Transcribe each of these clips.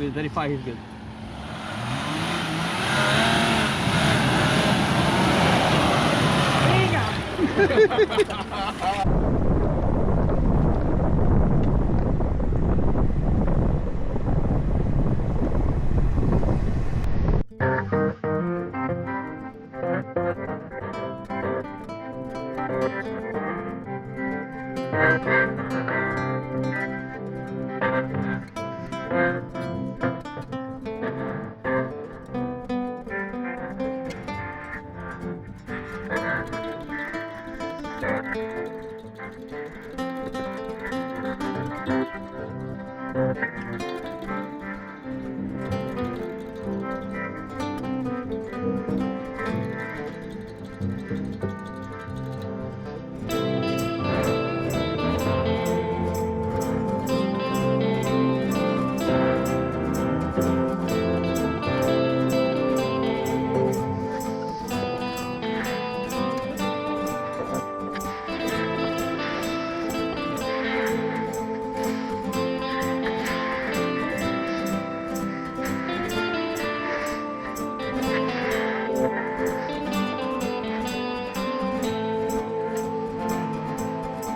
good. 35 is good.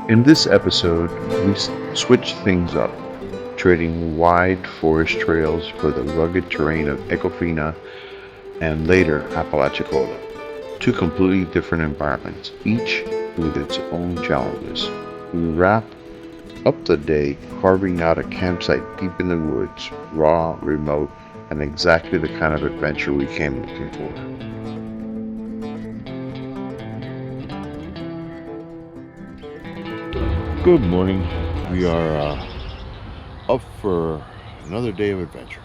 In this episode, we switch things up, trading wide forest trails for the rugged terrain of Econfina and later Apalachicola. Two completely different environments, each with its own challenges. We wrap up the day carving out a campsite deep in the woods, raw, remote, and exactly the kind of adventure we came looking for. Good morning. We are up for another day of adventure.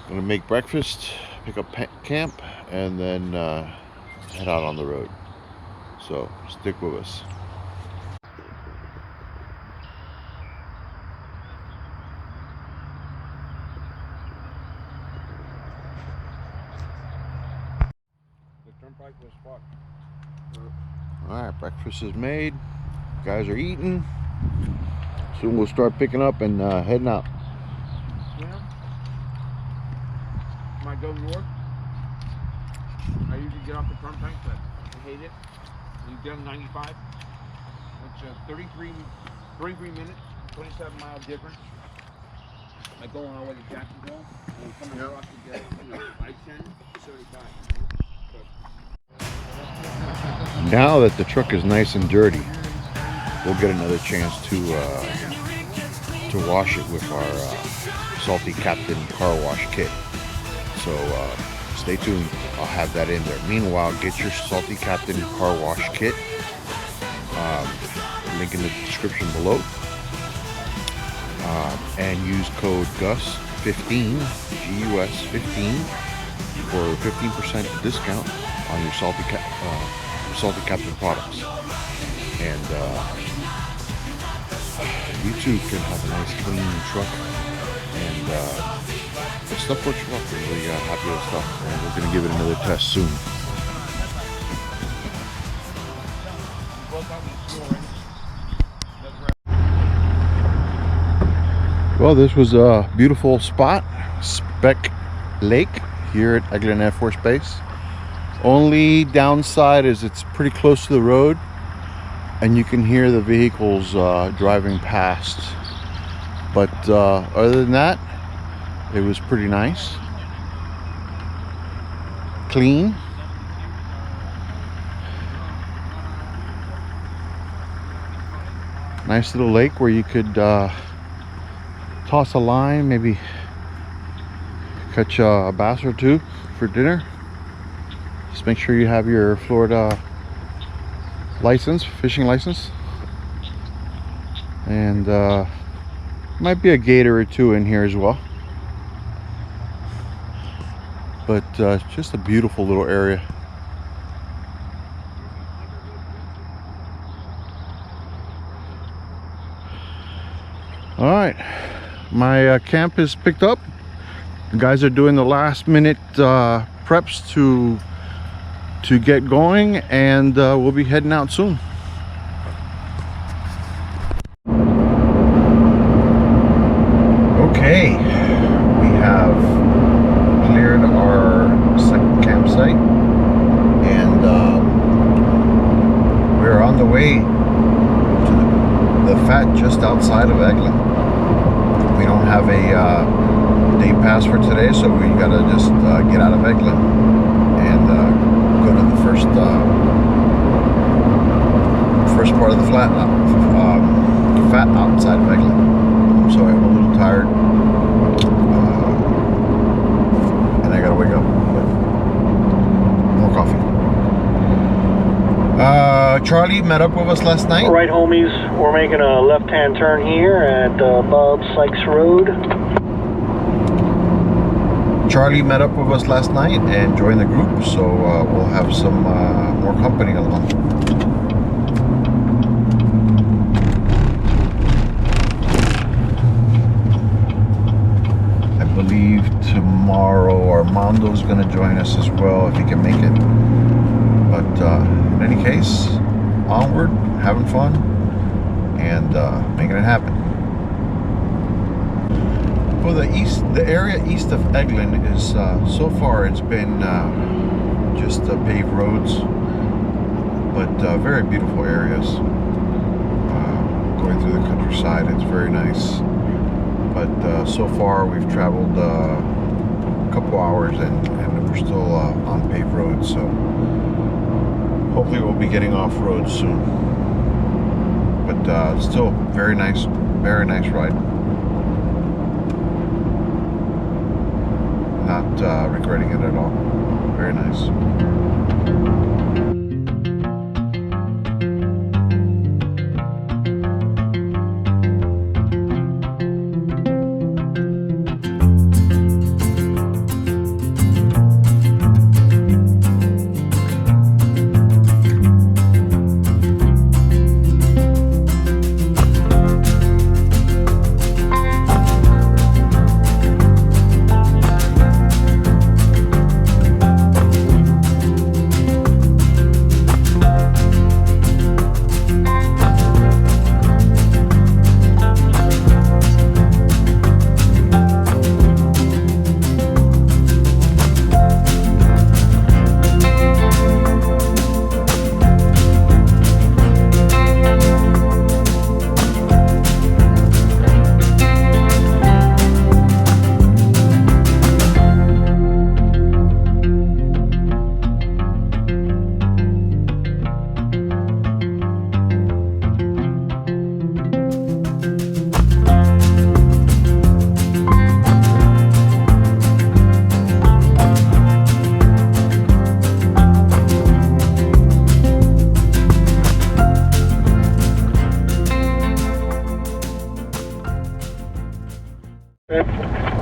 Gonna make breakfast, pick up camp, and then head out on the road. So stick with us. All right, breakfast is made. Guys are eating. Soon we'll start picking up and heading out. Yeah. Might go north. I usually get off the turnpike, but I hate it. You get on 95, which 33 minutes, 27 mile difference. Like going all the way to Jacksonville and coming across to get, I-10, 75. Now that the truck is nice and dirty, we'll get another chance to wash it with our Salty Captain car wash kit. So stay tuned. I'll have that in there. Meanwhile, get your Salty Captain car wash kit. Link in the description below. And use code GUS15, GUS15, for 15% discount on your Salty Captain products. And you too can have a nice clean truck, and the stuff works well. We're really happy with stuff, and we're going to give it another test soon. Well, this was a beautiful spot, Spec Lake here at Eglin AFB Space. Only downside is it's pretty close to the road, and you can hear the vehicles driving past. But other than that, it was pretty nice, clean. Nice little lake where you could toss a line, maybe catch a bass or two for dinner. Just make sure you have your Florida license, fishing license, and might be a gator or two in here as well. But just a beautiful little area. All right, my camp is picked up. The guys are doing the last minute preps to get going, and we'll be heading out soon. Okay, the way to the fat just outside of Eglin. We don't have a day pass for today, so we gotta just get out of Eglin and go to the first part of the fat outside of Eglin. So I'm a little tired, and I gotta wake up. But more coffee. Charlie met up with us last night. All right, homies, we're making a left-hand turn here at Bob Sykes Road. Charlie met up with us last night and joined the group, so we'll have some more company along. I believe tomorrow Armando's going to join us as well if he can make it. But in any case, onward, having fun, and making it happen. Well, the area east of Eglin is so far it's been just paved roads, but very beautiful areas. Going through the countryside, it's very nice. But so far we've traveled a couple hours and we're still on paved roads. So hopefully we'll be getting off road soon. But still very nice ride. Not regretting it at all. Very nice.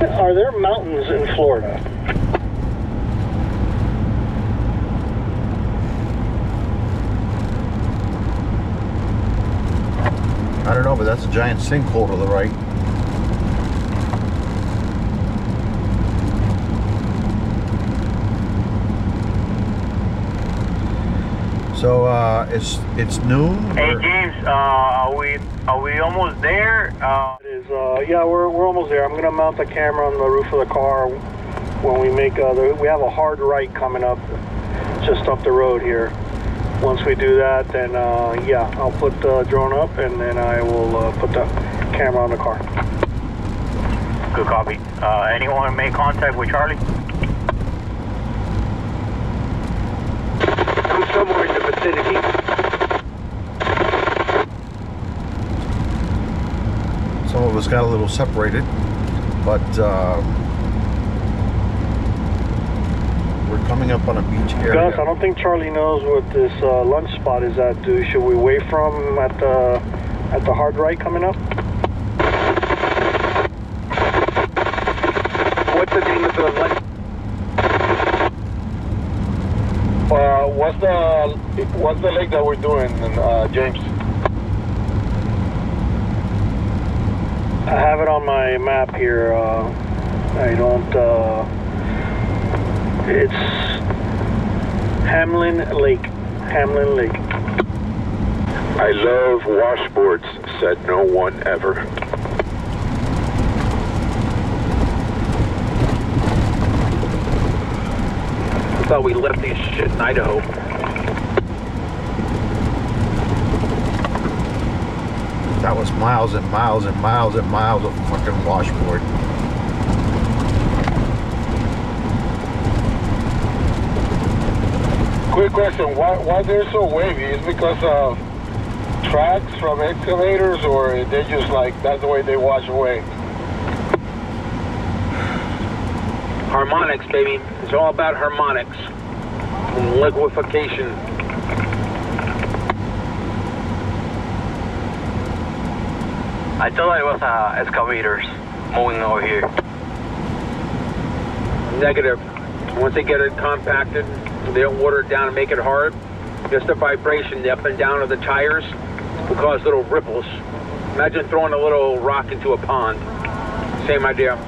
Are there mountains in Florida? I don't know, but that's a giant sinkhole to the right. So it's noon. Hey James, are we almost there? It is, yeah, we're almost there. I'm gonna mount the camera on the roof of the car when we make we have a hard right coming up just up the road here. Once we do that, then yeah, I'll put the drone up and then I will put the camera on the car. Good copy. Anyone make contact with Charlie? I'm somewhere in the vicinity. Some of us got a little separated, but we're coming up on a beach area. Gus, I don't think Charlie knows what this lunch spot is at. Should we wait for him at the hard right coming up? What's the name of the lunch? What's the lake that we're doing, James? I have it on my map here. I don't. It's Hamlin Lake. Hamlin Lake. I love washboards, said no one ever. I thought we left this shit in Idaho. That was miles and miles and miles and miles of fucking washboard. Quick question, why they're so wavy? Is it because of tracks from excavators, or they just like, that's the way they wash away? Harmonics, baby. It's all about harmonics and liquefaction. I thought it was excavators moving over here. Negative. Once they get it compacted, they don't water it down and make it hard. Just the vibration up and down of the tires will cause little ripples. Imagine throwing a little rock into a pond. Same idea.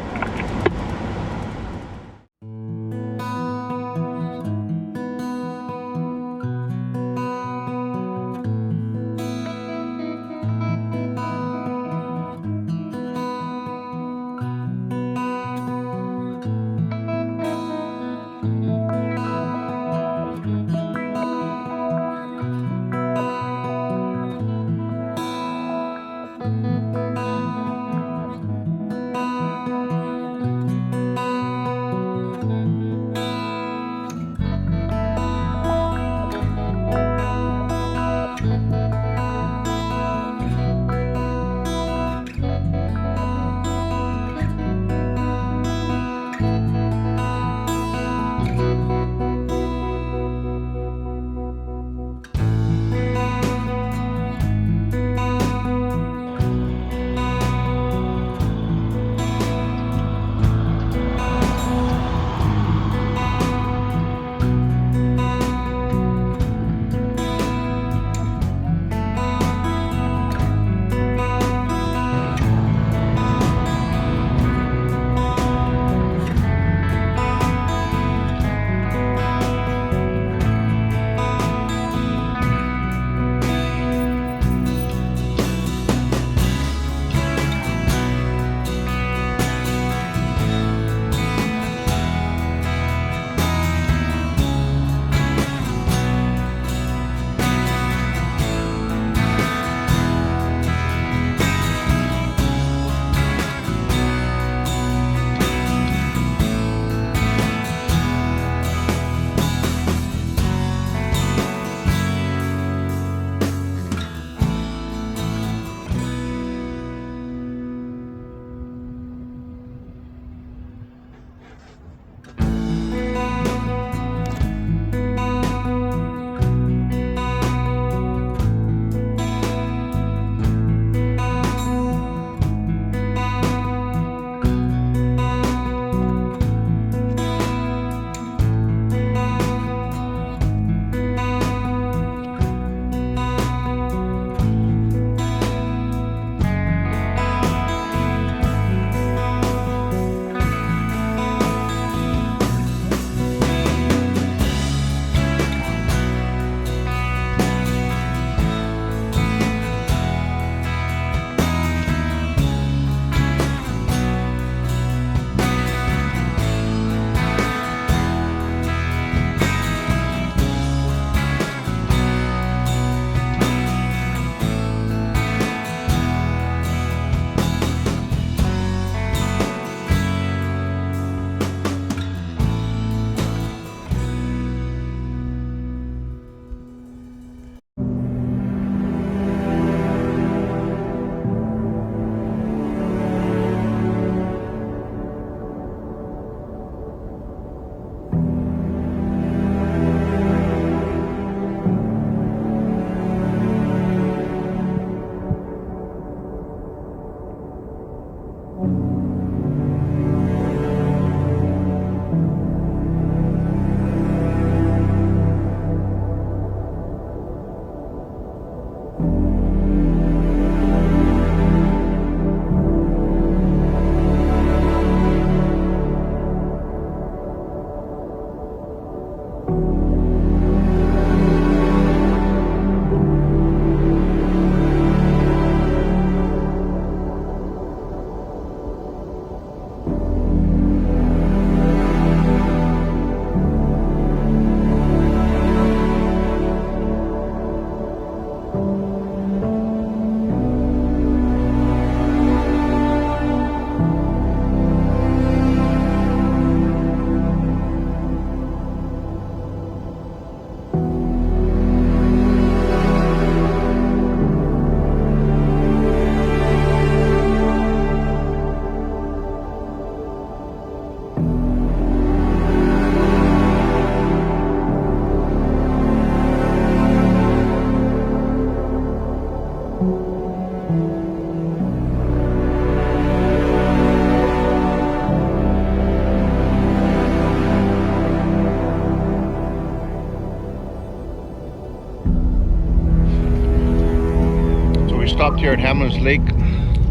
stopped here at Hamlin's Lake,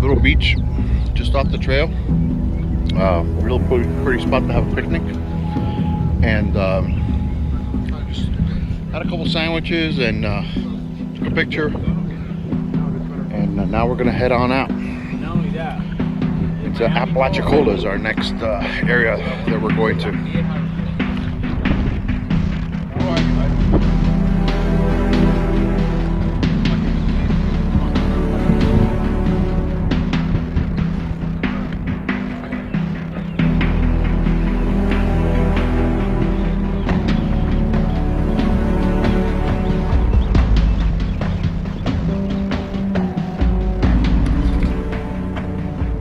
little beach just off the trail. Real pretty spot to have a picnic. And just had a couple sandwiches and took a picture. And now we're gonna head on out. It's Apalachicola is our next area that we're going to.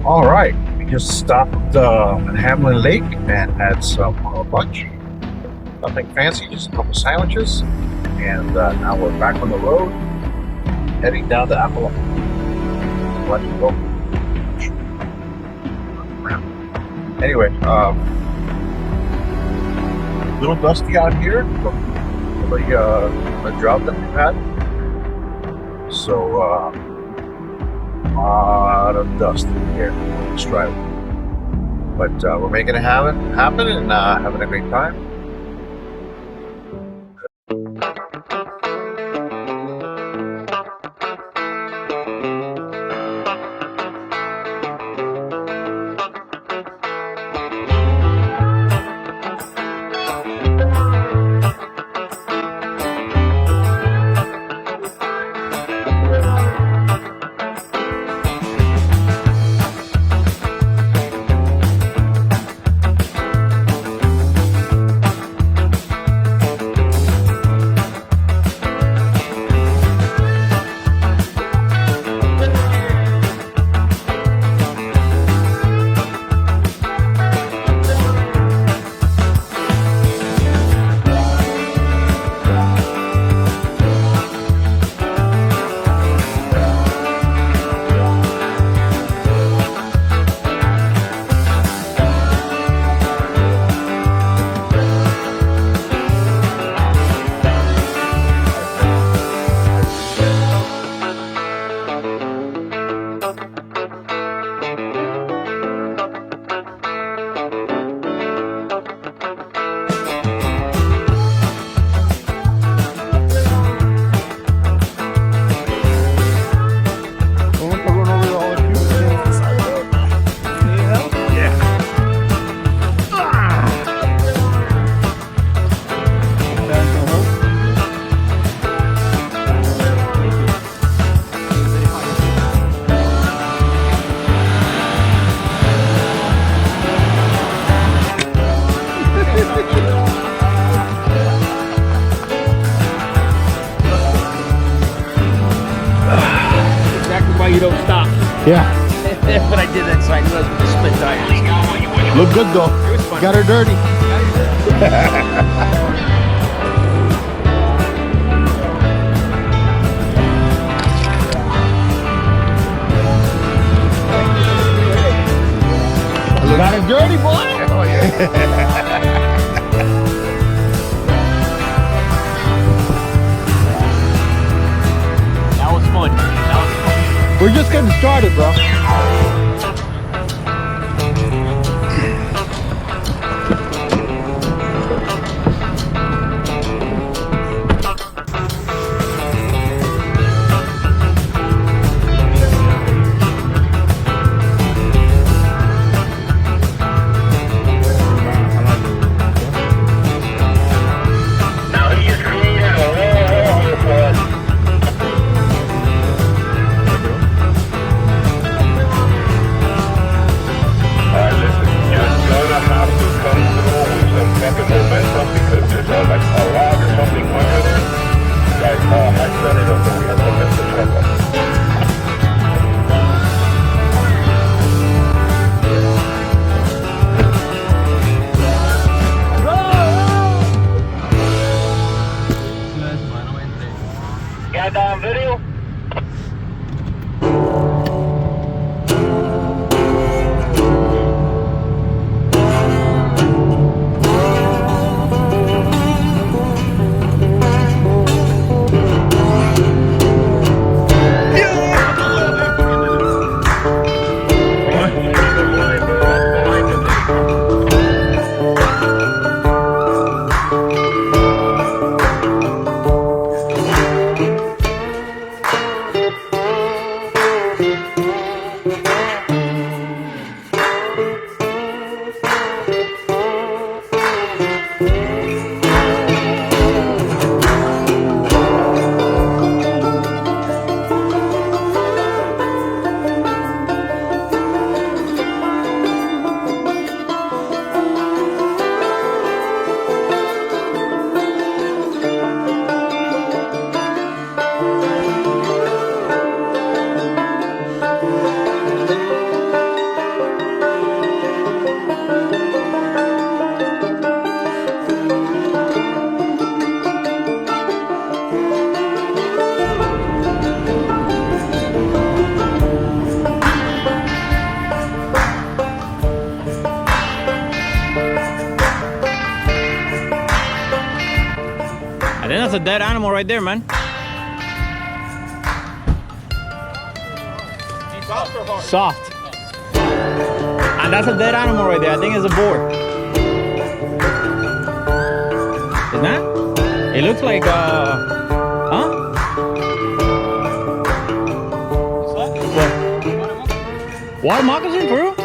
All right, we just stopped at Hamlin Lake and had some lunch. Nothing fancy, just a couple sandwiches. And now we're back on the road, heading down to Apalachicola. Anyway, a little dusty out here from the drought that we've had. So, a lot of dust in here on this driveway. But we're making it happen and having a great time. Yeah. But I did that, so I knew I was going to split tires. Look good though. It was fun. Got her dirty. Got her dirty, boy. Oh yeah. That was fun. We're just getting started, bro. Got on video? That's a dead animal right there, man. Soft or hard? Soft. And that's a dead animal right there. I think it's a boar. Isn't that? It looks like, huh? What? Water moccasin, for real?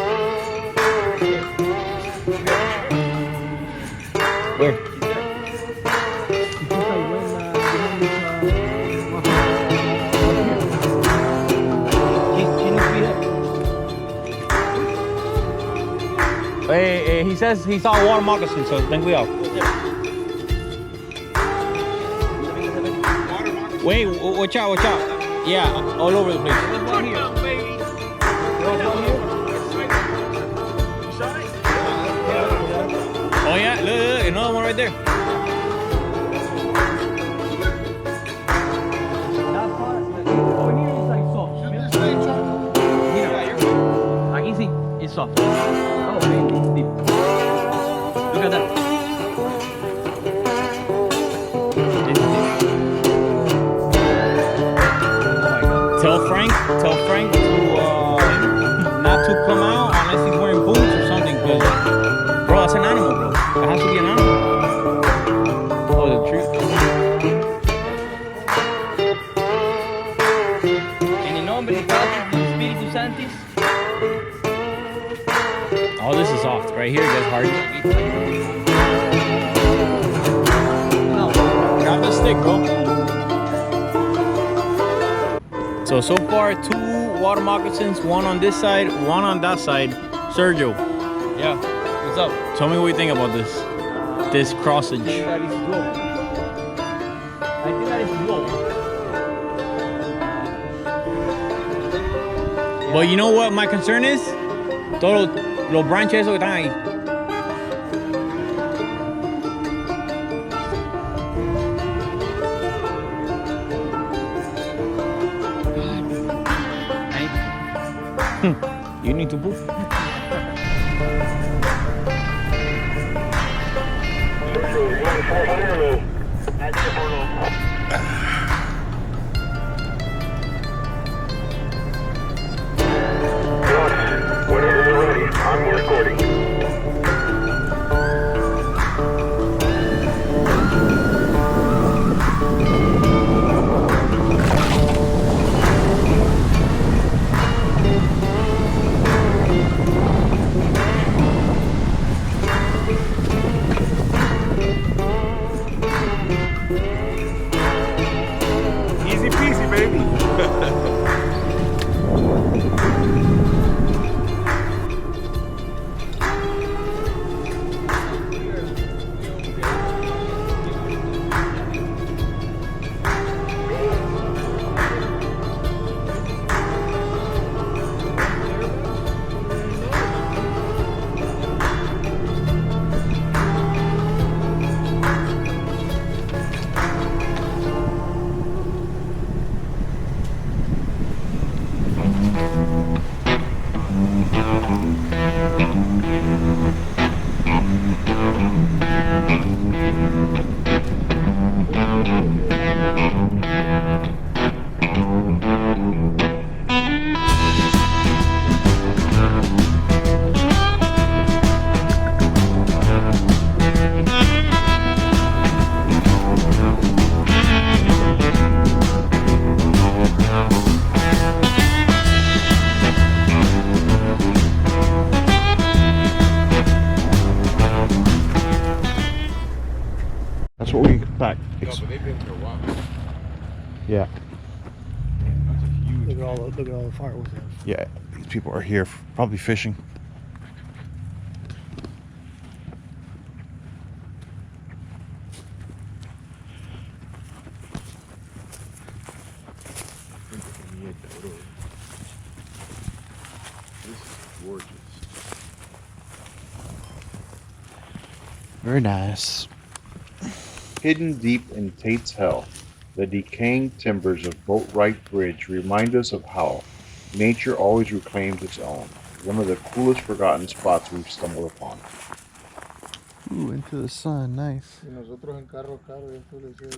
Where? Hey, he says he saw a water moccasin, so ten cuidado. Wait, watch out, watch out. Yeah, all over the place. Oh yeah, look, another one right there. Aquí sí, it's soft. Oh, man, it's deep. Look at that. Tell Frank to not to come out unless he's wearing boots or something, because bro, that's an animal, bro. It has to be an animal. Oh, the tree. En el nombre del Padre y del Espíritu Santo. Oh, this is soft. Right here, it gets hard. No. Grab the stick, bro. So far, 2 water moccasins, one on this side, one on that side. Sergio, Yeah. What's up? tell me what you think about this crossage. That is low. I think that is low. But you know what my concern is? Todos los branches esos que están ahí. You need to poop. Whenever you're ready, I'm recording. Easy peasy, baby. That's what we packed. No, but they've been here a while. Yeah. That's a huge. Look at all the fireworks. Yeah, these people are here probably fishing. This is gorgeous. Very nice. Hidden deep in Tate's Hell, the decaying timbers of Boatwright Bridge remind us of how nature always reclaims its own. One of the coolest forgotten spots we've stumbled upon. Ooh, into the sun, nice. Y nosotros en carro caro, esto le decía.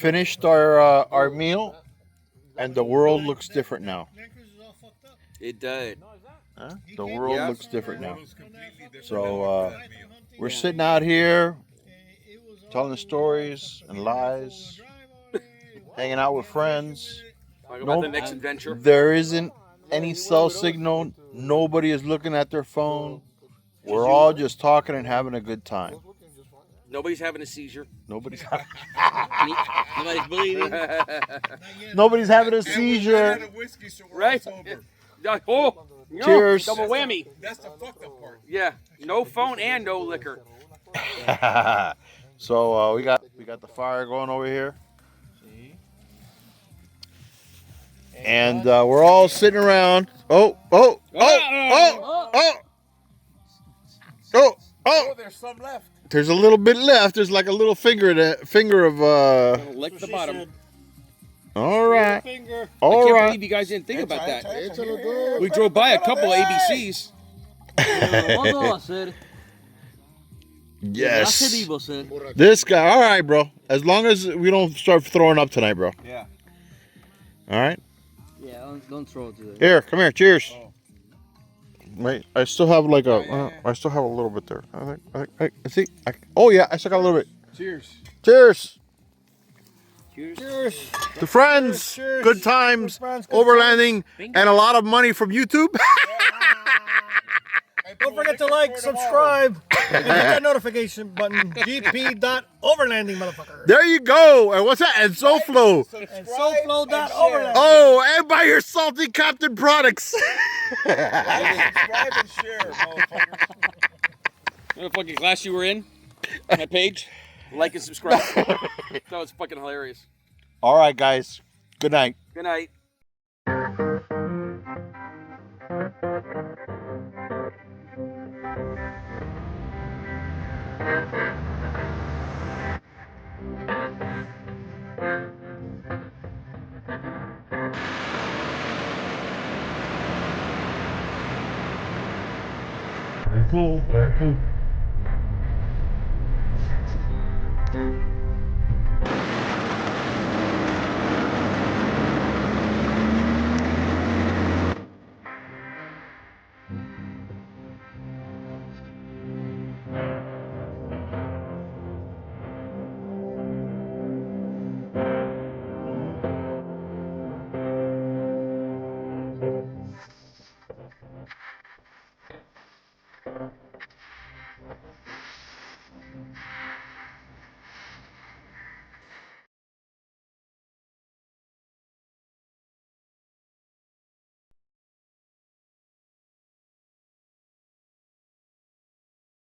finished our meal, and the world looks different now. It did. Huh? The world looks different now. So we're sitting out here, telling stories and lies, hanging out with friends. Talk about the next adventure. There isn't any cell signal. Nobody is looking at their phone. We're all just talking and having a good time. Nobody's having a seizure. Nobody's Nobody's bleeding. Nobody's having a seizure. Right? Oh, no, Cheers. double whammy. That's the fucked up part. Yeah, no phone and no liquor. So we got the fire going over here, and we're all sitting around. Oh! There's some left. There's a little bit left. There's like a little finger of. Lick the bottom. All right. I can't All right. believe you guys didn't think about that. We drove by a couple ABCs. Yes. This guy. All right, bro. As long as we don't start throwing up tonight, bro. Yeah. All right. Yeah, don't throw it to the... Here, come here. Cheers. Wait, I still have like a. I still have a little bit there. I see. Oh yeah, I still got a little bit. Cheers. Cheers. Cheers. To friends. Cheers. Good times. Friends, good Overlanding and a lot of money from YouTube. Don't forget to like, subscribe, and hit that notification button. GP.overlanding, motherfucker. There you go. And what's that? And SoFlo. And SoFlo.overlanding. Oh, and buy your Salty Captain products. Subscribe and share, motherfucker. You know the fucking class you were in? My page? Like and subscribe. That was fucking hilarious. All right, guys. Good night. Good night. Cool.